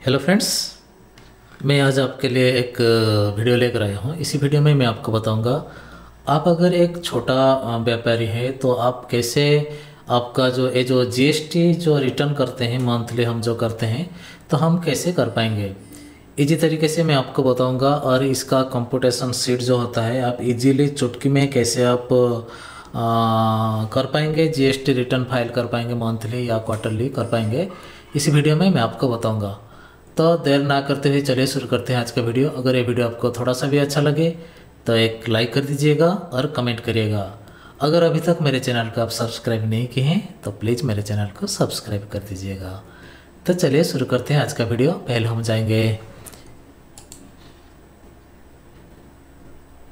Hello friends, मैं आज आपके लिए एक वीडियो लेकर आया हूँ। इसी वीडियो में मैं आपको बताऊंगा, आप अगर एक छोटा व्यापारी है तो आप कैसे आपका जो जीएसटी जो रिटर्न करते हैं मंथली हम जो करते हैं तो हम कैसे कर पाएंगे। इजी तरीके से मैं आपको बताऊंगा और इसका कंप्यूटेशन शीट जो होता है आप इजीली चुटकी में कैसे आप कर पाएंगे, जीएसटी रिटर्न फाइल कर पाएंगे, मंथली या क्वार्टरली कर पाएंगे। इसी वीडियो में मैं आपको बताऊंगा। तो देर ना करते हुए चलिए शुरू करते हैं आज का वीडियो। अगर ये वीडियो आपको थोड़ा सा भी अच्छा लगे तो एक लाइक कर दीजिएगा और कमेंट करिएगा। अगर अभी तक मेरे चैनल को आप सब्सक्राइब नहीं किए हैं तो प्लीज़ मेरे चैनल को सब्सक्राइब कर दीजिएगा। तो चलिए शुरू करते हैं आज का वीडियो। पहले हम जाएंगे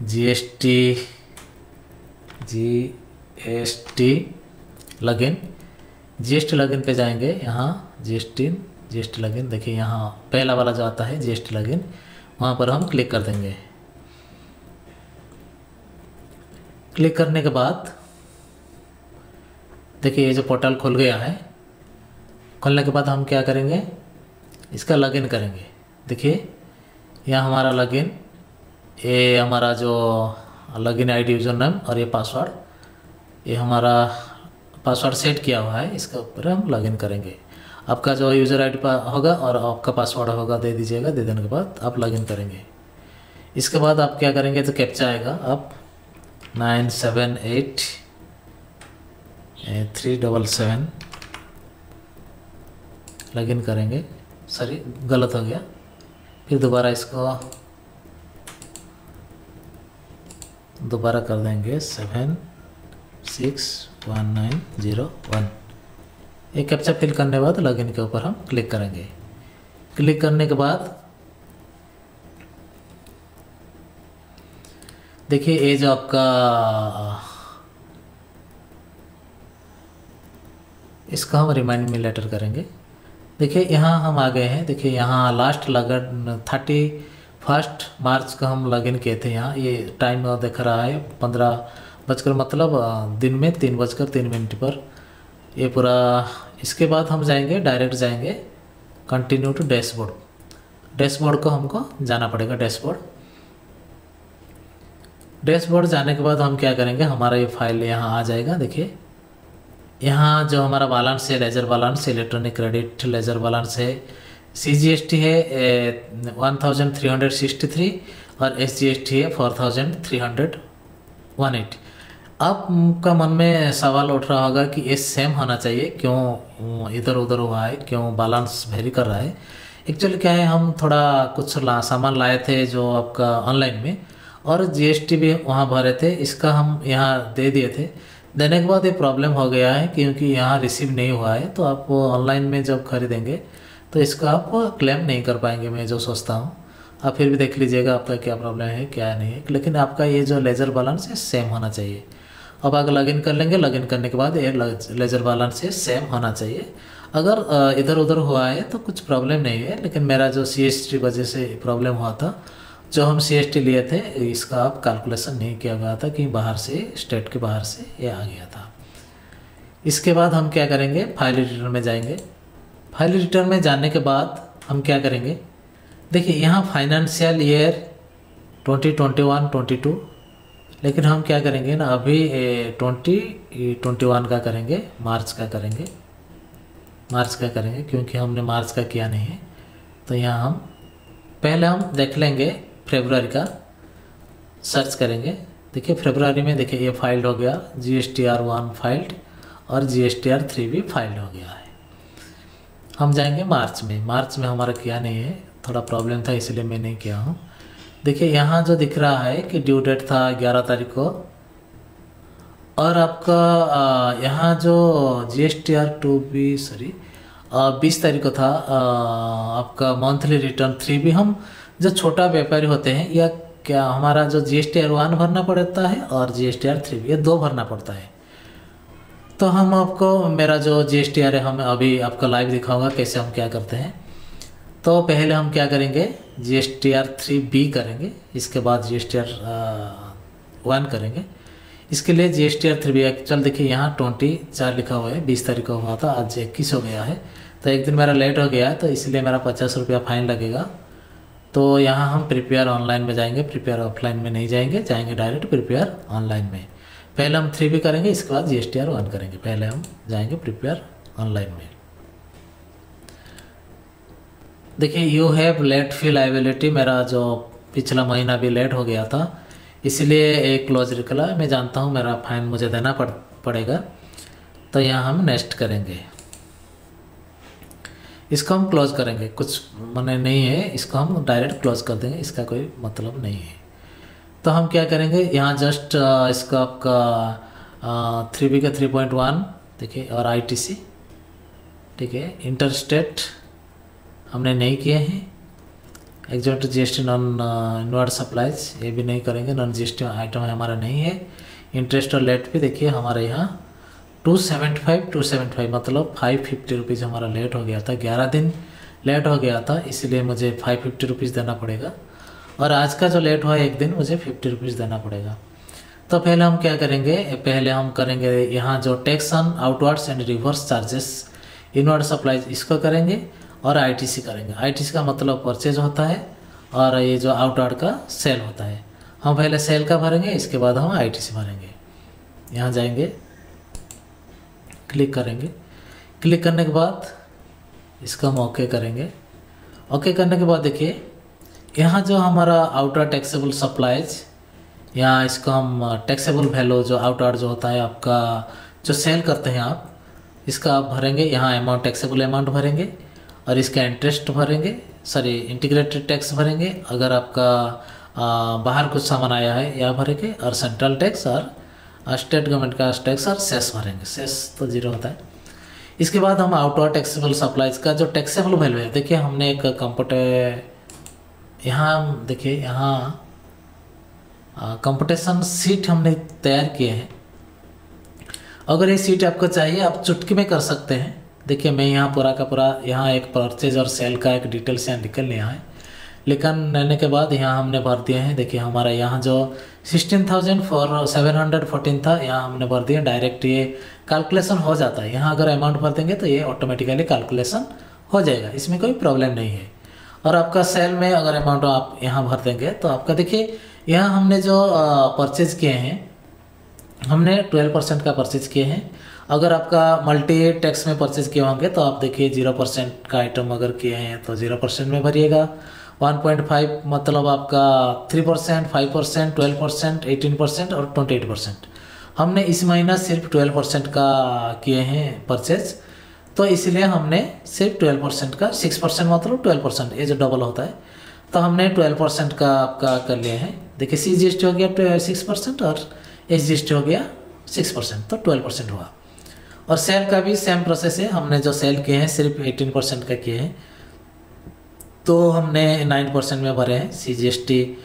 जीएसटी लगिन पे जाएंगे। यहाँ जीएसटी लगिन देखिए, यहाँ पहला वाला जो आता है जीएसटी लगिन, वहाँ पर हम क्लिक कर देंगे। क्लिक करने के बाद देखिए ये जो पोर्टल खुल गया है। खुलने के बाद हम क्या करेंगे, इसका लगिन करेंगे। देखिए यहाँ हमारा लगिन, ये हमारा जो लगिन आईडी यूजर नेम और ये पासवर्ड, ये हमारा पासवर्ड सेट किया हुआ है। इसके ऊपर हम लॉगिन करेंगे। आपका जो यूज़र आईडी होगा और आपका पासवर्ड होगा दे दीजिएगा। दे देने के बाद आप लॉगिन करेंगे। इसके बाद आप क्या करेंगे, तो कैप्चा आएगा, आप 978-377 लॉगिन करेंगे। सॉरी गलत हो गया, फिर दोबारा इसको दोबारा कर देंगे 761901। एक कैप्चा फिल करने के बाद लॉगिन के ऊपर हम क्लिक करेंगे। क्लिक करने के बाद देखिए ये जो आपका इसका हम रिमाइंड मी लेटर करेंगे। देखिए यहाँ हम आ गए हैं। देखिए यहाँ लास्ट लॉगिन 31 मार्च का हम लॉगिन किए थे। यहाँ ये टाइम दिख रहा है 15 बजकर, मतलब दिन में 3:03 पर ये पूरा। इसके बाद हम जाएंगे, डायरेक्ट जाएंगे कंटिन्यू टू डैशबोर्ड। डैशबोर्ड को हमको जाना पड़ेगा। डैशबोर्ड जाने के बाद हम क्या करेंगे, हमारा ये फाइल यहाँ आ जाएगा। देखिए यहाँ जो हमारा बैलेंस है, ledger balance, electronic credit ledger balance है, CGST है 1363 और SGST है 4318। आपका मन में सवाल उठ रहा होगा कि ये सेम होना चाहिए, क्यों इधर उधर हुआ है, क्यों बैलेंस वेरी कर रहा है। एक्चुअली क्या है, हम थोड़ा कुछ सामान लाए थे जो आपका ऑनलाइन में, और GST भी वहाँ भरे थे। इसका हम यहाँ दे दिए थे। देने के बाद ये प्रॉब्लम हो गया है क्योंकि यहाँ रिसीव नहीं हुआ है। तो आप ऑनलाइन में जब खरीदेंगे तो इसका आप क्लेम नहीं कर पाएंगे, मैं जो सोचता हूँ। आप फिर भी देख लीजिएगा आपका क्या प्रॉब्लम है क्या नहीं है, लेकिन आपका ये जो लेजर बैलेंस है सेम होना चाहिए। अब आगे लॉगिन कर लेंगे। लॉगिन करने के बाद ये लेजर बैलेंस से सेम होना चाहिए। अगर इधर उधर हुआ है तो कुछ प्रॉब्लम नहीं है, लेकिन मेरा जो CST वजह से प्रॉब्लम हुआ था, जो हम CST लिए थे इसका आप कैलकुलेशन नहीं किया गया था कि बाहर से, स्टेट के बाहर से ये आ गया था। इसके बाद हम क्या करेंगे, फाइल रिटर्न में जाएंगे। फाइल रिटर्न में जाने के बाद हम क्या करेंगे, देखिए यहाँ फाइनेंशियल ईयर 2021-22, लेकिन हम क्या करेंगे ना, अभी 2021 का करेंगे, मार्च का करेंगे क्योंकि हमने मार्च का किया नहीं है। तो यहाँ हम पहले हम देख लेंगे फरवरी का, सर्च करेंगे। देखिए फरवरी में देखिए ये फाइल्ड हो गया, GSTR1 फाइल्ड और GSTR3 भी फाइल्ड हो गया है। हम जाएंगे मार्च में हमारा किया नहीं है, थोड़ा प्रॉब्लम था इसलिए मैं नहीं किया हूँ। देखिए यहाँ जो दिख रहा है कि ड्यू डेट था 11 तारीख को, और आपका यहाँ जो GSTR2 भी 20 तारीख को था। आपका मंथली रिटर्न 3 भी, हम जो छोटा व्यापारी होते हैं या क्या, हमारा जो GSTR1 भरना पड़ता है और GSTR3 भी, ये 2 भरना पड़ता है। तो हम आपको मेरा जो GSTR है हम अभी आपको लाइव दिखाऊंगा कैसे हम क्या करते हैं। तो पहले हम क्या करेंगे, GSTR3B करेंगे, इसके बाद GSTR1 करेंगे। इसके लिए GSTR3B एक्चुअल देखिए यहाँ 24 लिखा हुआ है, 20 तारीख को हुआ था, आज 21 हो गया है। तो एक दिन मेरा लेट हो गया तो इसलिए मेरा 50 रुपया फाइन लगेगा। तो यहाँ हम प्रिपेयर ऑनलाइन में जाएंगे, प्रिपेयर ऑफलाइन में नहीं जाएंगे, जाएंगे डायरेक्ट प्रिपेयर ऑनलाइन में। पहले हम 3 भी करेंगे, इसके बाद GSTR 1 करेंगे। पहले हम जाएंगे प्रिपेयर ऑनलाइन में। देखिए you have late fee liability, मेरा जो पिछला महीना भी लेट हो गया था इसलिए एक क्लोज निकला। मैं जानता हूँ मेरा फाइन मुझे देना पड़ेगा। तो यहाँ हम नेक्स्ट करेंगे, इसको हम क्लोज करेंगे, कुछ मने नहीं है, इसको हम डायरेक्ट क्लोज कर देंगे, इसका कोई मतलब नहीं है। तो हम क्या करेंगे, यहाँ जस्ट इसका आपका 3B का 3.1 देखिए और ITC, ठीक है। इंटरस्टेट हमने नहीं किए हैं। एग्जॉट GST नॉन इनवर्ड सप्लाईज ये भी नहीं करेंगे, नॉन GST आइटम हमारा नहीं है। इंटरेस्ट और लेट भी देखिए हमारे यहाँ 275 मतलब 550 रुपीज़ हमारा लेट हो गया था, 11 दिन लेट हो गया था, इसलिए मुझे 550 रुपीज़ देना पड़ेगा। और आज का जो लेट हुआ एक दिन मुझे 50 रुपीज़ देना पड़ेगा। तो पहले हम क्या करेंगे, पहले हम करेंगे यहाँ जो tax on outwards and reverse charges inward supplies इसको करेंगे और ITC करेंगे। ITC का मतलब परचेज होता है और ये जो आउटवर्ड का सेल होता है। हम पहले सेल का भरेंगे, इसके बाद हम ITC भरेंगे। यहाँ जाएंगे, क्लिक करेंगे, क्लिक करने के बाद इसको हम ओके करेंगे। ओके करने के बाद देखिए यहाँ जो हमारा आउटर टैक्सेबल सप्लाईज, यहाँ इसको हम टैक्सेबल वैल्यू जो आउटवर्ड जो होता है आपका जो सेल करते हैं आप, इसका आप भरेंगे। यहाँ अमाउंट टैक्सेबल अमाउंट भरेंगे और इसका इंटरेस्ट भरेंगे, सॉरी इंटीग्रेटेड टैक्स भरेंगे। अगर आपका बाहर कुछ सामान आया है या भरेंगे, और सेंट्रल टैक्स और स्टेट गवर्नमेंट का टैक्स और सेस भरेंगे। सेस तो 0 होता है। इसके बाद हम आउटवर्ड टैक्सेबल सप्लाईज का जो टैक्सेबल वैल्यू है, देखिए हमने एक कंप्यूटर यहाँ देखिए यहाँ कंपटीशन सीट हमने तैयार किए हैं। अगर ये सीट आपको चाहिए आप चुटकी में कर सकते हैं। देखिए मैं यहाँ पूरा का पूरा यहाँ एक परचेज और सेल का एक डिटेल्स यहाँ निकल लिया है, लेकिन लेने के बाद यहाँ हमने भर दिए हैं। देखिए हमारा यहाँ जो 16,714 था, यहाँ हमने भर दिया। डायरेक्ट ये कैलकुलेशन हो जाता है। यहाँ अगर अमाउंट भर देंगे तो ये ऑटोमेटिकली कैलकुलेशन हो जाएगा, इसमें कोई प्रॉब्लम नहीं है। और आपका सेल में अगर अमाउंट आप यहाँ भर देंगे तो आपका देखिए यहाँ हमने जो परचेज किए हैं, हमने 12% का परचेज किए हैं। अगर आपका मल्टी टैक्स में परचेज किए होंगे तो आप देखिए 0% का आइटम अगर किए हैं तो 0% में भरिएगा। 1.5 मतलब आपका 3%, 5%, 12%, 18% और 28%। हमने इस महीना सिर्फ 12% का किए हैं परचेज, तो इसलिए हमने सिर्फ 12% का 6% मतलब 12%, ये जो डबल होता है, तो हमने 12% का आपका कर लिए हैं। देखिए CGST हो गया 6% और SGST हो गया 6%, तो 12% हुआ। और सेल का भी सेम प्रोसेस है। हमने जो सेल किए हैं सिर्फ 18% का किए हैं, तो हमने 9% में भरे हैं। CGST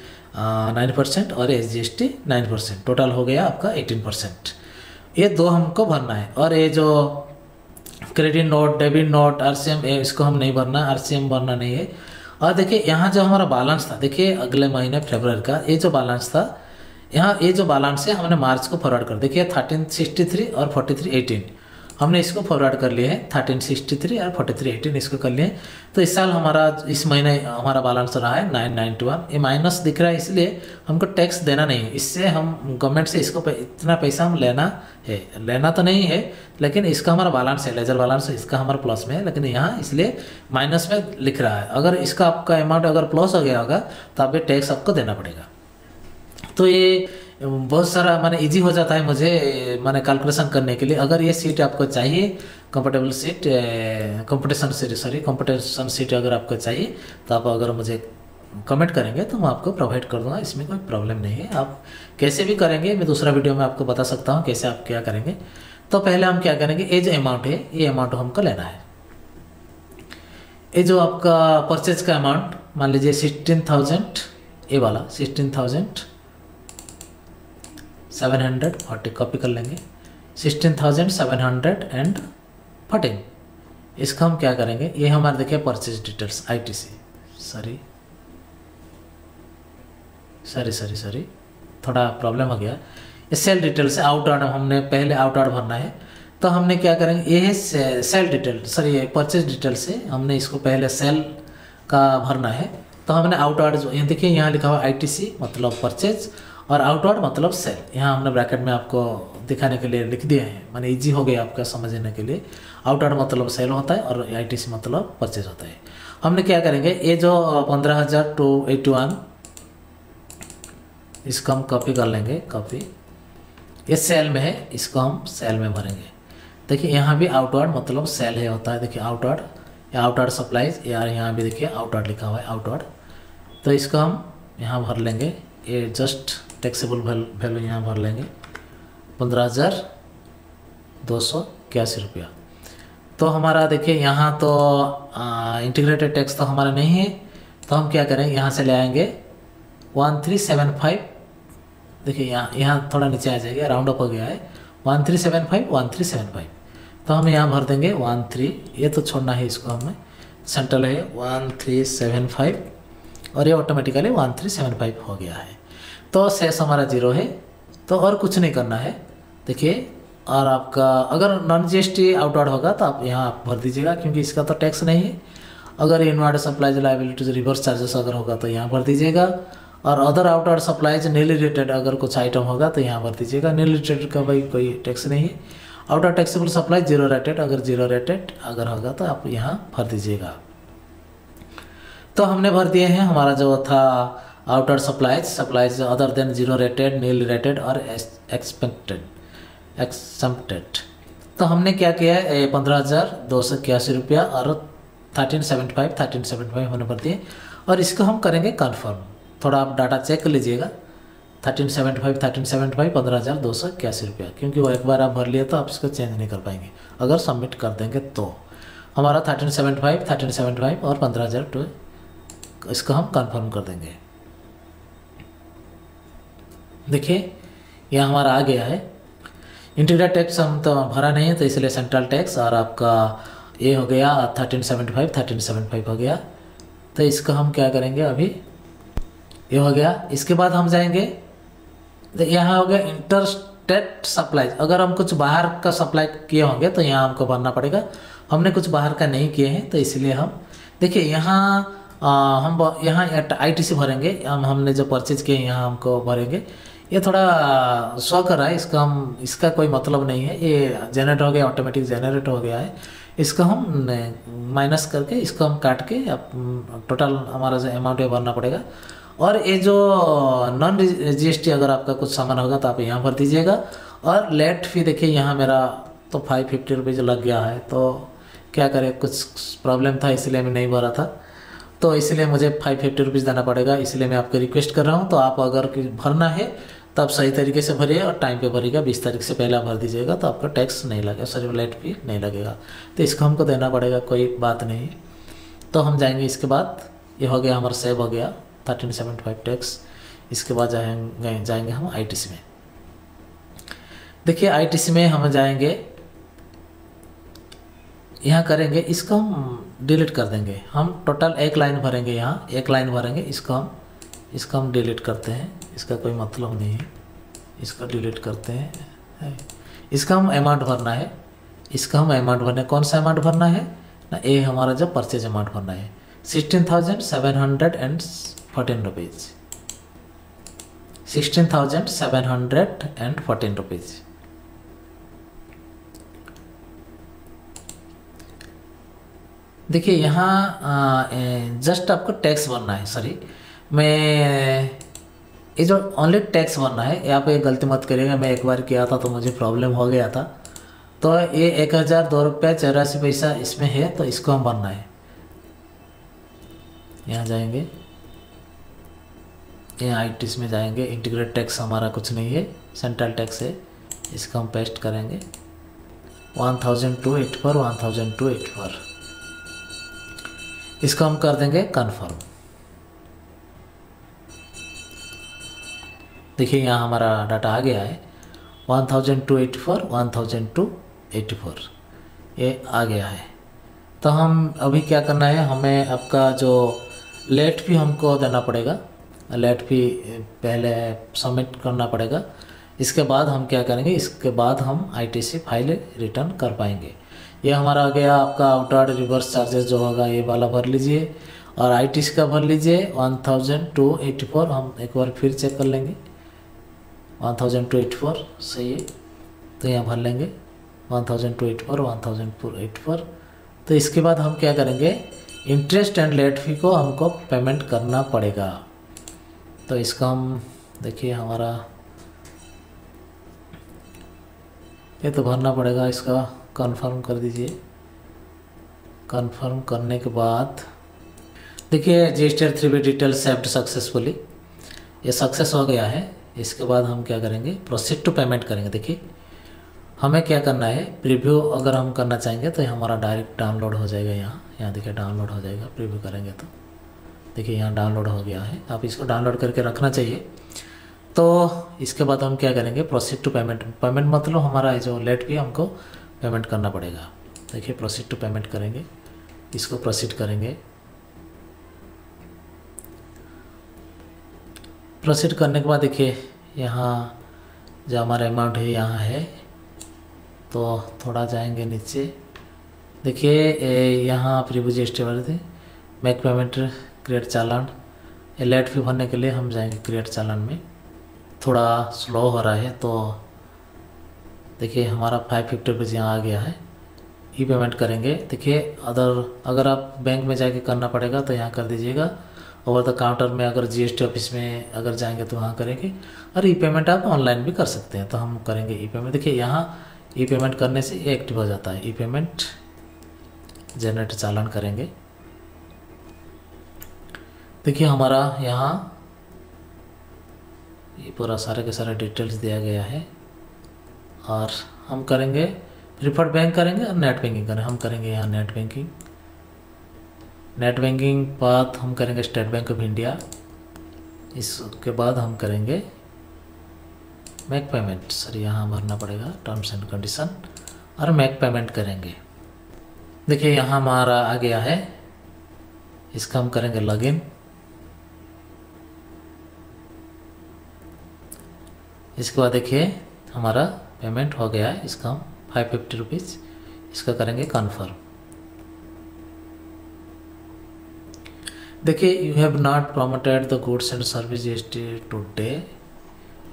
9% और SGST 9%, टोटल हो गया आपका 18%। ये दो हमको भरना है। और ये जो credit note, debit note, RCM इसको हम नहीं भरना, RCM भरना नहीं है। और देखिए यहाँ जो हमारा बैलेंस था, देखिए अगले महीने फरवरी का ये जो बैलेंस था, यहाँ ये जो बैलेंस है हमने मार्च को फॉरवर्ड कर, देखिए 1363 और 4318 हमने इसको फॉरवर्ड कर लिए हैं। 1363 और 4318 इसको कर लिए। तो इस साल हमारा इस महीने हमारा बैलेंस रहा है 991। ये माइनस दिख रहा है इसलिए हमको टैक्स देना नहीं है। इससे हम गवर्नमेंट से इसको इतना पैसा हम लेना तो नहीं है, लेकिन इसका हमारा बैलेंस है, लेजर बैलेंस इसका हमारा प्लस में है, लेकिन यहाँ इसलिए माइनस में लिख रहा है। अगर इसका आपका अमाउंट अगर प्लस हो गया होगा तो आप ये टैक्स आपको देना पड़ेगा। तो ये बहुत सारा माने इजी हो जाता है मुझे माने कैलकुलेशन करने के लिए। अगर ये सीट आपको चाहिए, कंफर्टेबल सीट, कंपटीशन सीट अगर आपको चाहिए तो आप अगर मुझे कमेंट करेंगे तो मैं आपको प्रोवाइड कर दूंगा, इसमें कोई प्रॉब्लम नहीं है। आप कैसे भी करेंगे, मैं दूसरा वीडियो में आपको बता सकता हूँ कैसे आप क्या करेंगे। तो पहले हम क्या करेंगे, ये जो अमाउंट है ये अमाउंट हमको लेना है। ये जो आपका परचेज का अमाउंट मान लीजिए 16,000, ये वाला 16,740 कॉपी कर लेंगे, 16,714। इसका हम क्या करेंगे, ये हमारे देखिए परचेज डिटेल्स ITC, थोड़ा प्रॉब्लम हो गया। ये सेल डिटेल्स आउटवर्ड हमने पहले आउटवर्ड भरना है, तो हमने क्या करेंगे, ये है sale detail, sorry purchase detail से हमने इसको पहले सेल का भरना है। तो हमने आउटवर्ड जो ये देखिए यहाँ लिखा हुआ आईटीसी मतलब परचेज और आउटवर्ड मतलब सेल, यहाँ हमने ब्रैकेट में आपको दिखाने के लिए लिख दिए हैं, माने इजी हो गया आपका समझने के लिए। आउटवर्ड मतलब सेल होता है और आईटीसी मतलब परचेज होता है। हमने क्या करेंगे, ये जो 15,281 इसको हम कॉपी कर लेंगे, कॉपी, ये सेल में है, इसको हम सेल में भरेंगे। देखिए यहाँ भी आउटवर्ड मतलब सेल है होता है, देखिए आउटवर्ड या आउटवर्ड सप्लाईज, यार यहाँ भी देखिए आउटवर्ड लिखा हुआ है आउटवर्ड। तो इसको हम यहाँ भर लेंगे, ये जस्ट टैक्सेबल वैल्यू यहाँ भर लेंगे 15,281 रुपया। तो हमारा देखिए यहाँ तो इंटीग्रेटेड टैक्स तो हमारा नहीं है, तो हम क्या करेंगे, यहाँ से ले आएंगे 1375। देखिए यहाँ थोड़ा नीचे आ जाएगा, राउंड अप हो गया है 1375। तो हम यहाँ भर देंगे 13, ये तो छोड़ना है इसको हमें, सेंट्रल है 1375 और ये ऑटोमेटिकली 1375 हो गया है। तो शेष हमारा 0 है, तो और कुछ नहीं करना है। देखिए, और आपका अगर नॉन जीएसटी आउटवर्ड होगा तो आप यहाँ आप भर दीजिएगा, क्योंकि इसका तो टैक्स नहीं है। अगर inward supplies liabilities reverse charges अगर होगा तो यहाँ भर दीजिएगा, और अदर आउटवर्ड सप्लाईज नील रिलेटेड अगर कुछ आइटम होगा तो यहाँ भर दीजिएगा। नील रिलेटेड का भाई कोई टैक्स नहीं है। आउटर टैक्सेबल सप्लाई 0 रेटेड, अगर 0 रेटेड अगर होगा तो आप यहाँ भर दीजिएगा। तो हमने भर दिए हैं, हमारा जो था outer supplies other than 0 rated, nil rated और एक्सम्प्टेड। तो हमने क्या किया है, 15,281 रुपया और 1375 होने पर दिए, और इसको हम करेंगे कन्फर्म। थोड़ा आप डाटा चेक कर लीजिएगा, 1375 15,281 रुपया, क्योंकि वो एक बार आप भर लिए तो आप इसको चेंज नहीं कर पाएंगे अगर सबमिट कर देंगे तो। हमारा 1375 और 15,002 इसको हम कंफर्म कर देंगे। देखिए यह हमारा आ गया है। इंटीग्रेटेड टैक्स हम तो भरा नहीं है, तो इसलिए सेंट्रल टैक्स और आपका ये हो गया 1375 हो गया। तो इसको हम क्या करेंगे, अभी ये हो गया। इसके बाद हम जाएंगे, यहाँ हो गया इंटरस्टेट सप्लाई। अगर हम कुछ बाहर का सप्लाई किए होंगे तो यहाँ हमको भरना पड़ेगा। हमने कुछ बाहर का नहीं किए हैं, तो इसलिए हम देखिए यहाँ हम यहाँ आईटीसी भरेंगे। हमने जो परचेज किए यहाँ हमको भरेंगे। ये थोड़ा शो कर रहा है, इसका कोई मतलब नहीं है, ये जनरेट हो गया, ऑटोमेटिक जनरेट हो गया है। इसको हम माइनस करके इसको हम काट के टोटल हमारा जो अमाउंट है भरना पड़ेगा। और ये जो नॉन जीएसटी अगर आपका कुछ सामान होगा तो आप यहाँ भर दीजिएगा। और लेट फी देखिए यहाँ मेरा तो 550 रुपीज़ लग गया है, तो क्या करें, कुछ प्रॉब्लम था इसलिए मैं नहीं भरा था, तो इसलिए मुझे 550 रुपीज़ देना पड़ेगा। इसलिए मैं आपको रिक्वेस्ट कर रहा हूँ, तो आप अगर भरना है तो आप सही तरीके से भरिए और टाइम पे भरिएगा। 20 तारीख से पहले आप भर दीजिएगा तो आपका टैक्स नहीं लगेगा, सॉरी लेट फी नहीं लगेगा, तो इसको हमको देना पड़ेगा, कोई बात नहीं। तो हम जाएंगे, इसके बाद ये हो गया हमारा सेव हो गया 1375 टैक्स। इसके बाद जाएंगे हम आईटीसी में। देखिए आईटीसी में हम जाएंगे, यहाँ करेंगे, इसको हम डिलीट कर देंगे। हम टोटल एक लाइन भरेंगे, यहाँ एक लाइन भरेंगे, इसको हम डिलीट करते हैं, इसका कोई मतलब नहीं है, इसको डिलीट करते हैं। इसका हम अमाउंट भरना है, इसका हम अमाउंट भरना है। कौन सा अमाउंट भरना है ना, ये हमारा जो परचेज अमाउंट भरना है 16,714 रुपीज़, 16,714 रुपीज़। देखिए यहाँ जस्ट आपको टैक्स भरना है, सॉरी मैं ये जो ओनली टैक्स भरना है, यहाँ पे गलती मत करिएगा। मैं एक बार किया था तो मुझे प्रॉब्लम हो गया था। तो ये 1,002 रुपये 84 पैसा इसमें है, तो इसको हम भरना है। यहाँ जाएंगे, यहाँ आईटीसी में जाएंगे, इंटीग्रेट टैक्स हमारा कुछ नहीं है, सेंट्रल टैक्स है। इसको हम पेस्ट करेंगे 1,284 इसको हम कर देंगे कन्फर्म। देखिए यहाँ हमारा डाटा आ गया है 1,284 ये आ गया है। तो हम अभी क्या करना है, हमें आपका जो लेट फी हमको देना पड़ेगा, लेट फी पहले सबमिट करना पड़ेगा। इसके बाद हम क्या करेंगे, इसके बाद हम आईटीसी फाइल रिटर्न कर पाएंगे। ये हमारा आ गया आपका आउटवर्ड रिवर्स चार्जेस जो होगा ये वाला भर लीजिए, और आईटीसी का भर लीजिए 1284। हम एक बार फिर चेक कर लेंगे, 1284 सही है, तो यहाँ भर लेंगे 1284, 1284। तो इसके बाद हम क्या करेंगे, इंटरेस्ट एंड लेट फी को हमको पेमेंट करना पड़ेगा। तो इसका हम देखिए हमारा ये तो भरना पड़ेगा, इसका कंफर्म कर दीजिए। कंफर्म करने के बाद देखिए GSTR 3B detail saved successfully, ये सक्सेस हो गया है। इसके बाद हम क्या करेंगे, प्रोसीड टू पेमेंट करेंगे। देखिए हमें क्या करना है, प्रीव्यू अगर हम करना चाहेंगे तो हमारा डायरेक्ट डाउनलोड हो जाएगा। यहाँ देखिए डाउनलोड हो जाएगा, प्रीव्यू करेंगे तो देखिए यहाँ डाउनलोड हो गया है। आप इसको डाउनलोड करके रखना चाहिए। तो इसके बाद हम क्या करेंगे, प्रोसीड टू पेमेंट। पेमेंट मतलब हमारा जो लेट फी हमको पेमेंट करना पड़ेगा। देखिए प्रोसीड टू पेमेंट करेंगे, इसको प्रोसीड करेंगे। प्रोसीड करने के बाद देखिए यहाँ जो हमारा अमाउंट है यहाँ है, तो थोड़ा जाएंगे नीचे। देखिए यहाँ प्रीव्यू GST वाले थे, मेक पेमेंट क्रिएट चालान, लेट फी भरने के लिए हम जाएंगे क्रिएट चालान में। थोड़ा स्लो हो रहा है, तो देखिए हमारा 550 रुपीज़ यहाँ आ गया है। ई पेमेंट करेंगे। देखिए अगर आप बैंक में जाके करना पड़ेगा तो यहाँ कर दीजिएगा, ओवर द काउंटर में अगर GST ऑफिस में अगर जाएंगे तो वहाँ करेंगे, और ई पेमेंट आप ऑनलाइन भी कर सकते हैं। तो हम करेंगे ई पेमेंट। देखिए यहाँ ई पेमेंट करने से ये एक्टिव हो जाता है। ई पेमेंट जनरेट चालान करेंगे। देखिए हमारा यहाँ ये पूरा सारे के सारे डिटेल्स दिया गया है, और हम करेंगे प्रीफर्ड बैंक करेंगे और नेट बैंकिंग करेंगे। हम करेंगे यहाँ नेट बैंकिंग। नेट बैंकिंग बाद हम करेंगे स्टेट बैंक ऑफ इंडिया। इसके बाद हम करेंगे मेक पेमेंट। सर यहाँ भरना पड़ेगा टर्म्स एंड कंडीशन, और मेक पेमेंट करेंगे। देखिए यहाँ हमारा आ गया है, इसका हम करेंगे लॉगिन। इसके बाद देखिए हमारा पेमेंट हो गया है, इसका हम 550 रुपीज़ इसका करेंगे कन्फर्म। देखिए you have not promoted the goods and service GST today,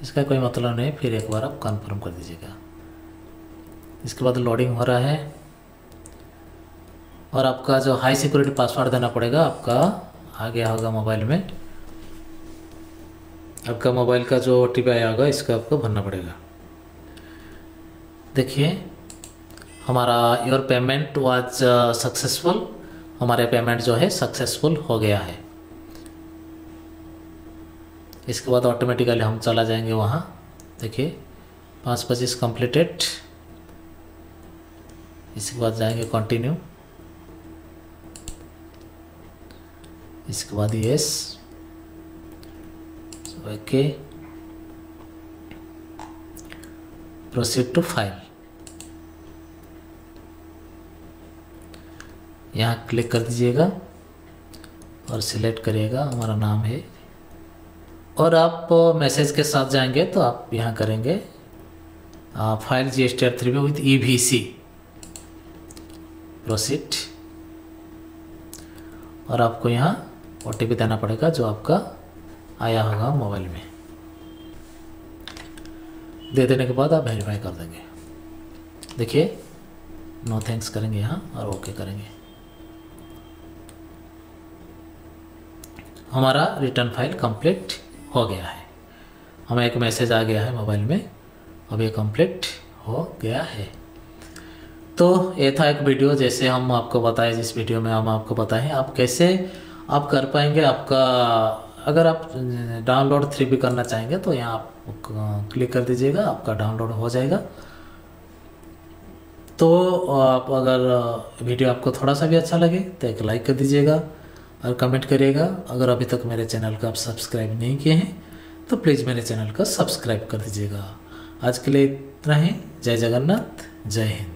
इसका कोई मतलब नहीं, फिर एक बार आप कन्फर्म कर दीजिएगा। इसके बाद लोडिंग हो रहा है, और आपका जो हाई सिक्योरिटी पासवर्ड देना पड़ेगा, आपका आ गया होगा मोबाइल में। आपका मोबाइल का जो OTP आया होगा इसका आपको भरना पड़ेगा। देखिए हमारा योर पेमेंट वाज सक्सेसफुल, हमारे पेमेंट जो है सक्सेसफुल हो गया है। इसके बाद ऑटोमेटिकली हम चला जाएंगे वहाँ। देखिए 5:25 कंप्लीटेड। इसके बाद जाएंगे कंटिन्यू। इसके बाद yes, okay, proceed to file. यहाँ क्लिक कर दीजिएगा और सिलेक्ट करिएगा, हमारा नाम है। और आप मैसेज के साथ जाएंगे तो आप यहाँ करेंगे file GSTR 3B with EVC, proceed. और आपको यहाँ OTP देना पड़ेगा जो आपका आया होगा मोबाइल में। दे देने के बाद आप वेरीफाई कर देंगे। देखिए नो थैंक्स करेंगे यहाँ और ओके करेंगे। हमारा रिटर्न फाइल कंप्लीट हो गया है। हमें एक मैसेज आ गया है मोबाइल में, अब ये कंप्लीट हो गया है। तो ये था एक वीडियो, जैसे हम आपको बताएं, जिस वीडियो में हम आपको बताएं आप कैसे आप कर पाएंगे। आपका अगर आप डाउनलोड 3B करना चाहेंगे तो यहाँ आप क्लिक कर दीजिएगा, आपका डाउनलोड हो जाएगा। तो आप अगर वीडियो आपको थोड़ा सा भी अच्छा लगे तो एक लाइक कर दीजिएगा और कमेंट करिएगा। अगर अभी तक मेरे चैनल को आप सब्सक्राइब नहीं किए हैं तो प्लीज़ मेरे चैनल को सब्सक्राइब कर दीजिएगा। आज के लिए इतना ही। जय जगन्नाथ, जय हिंद।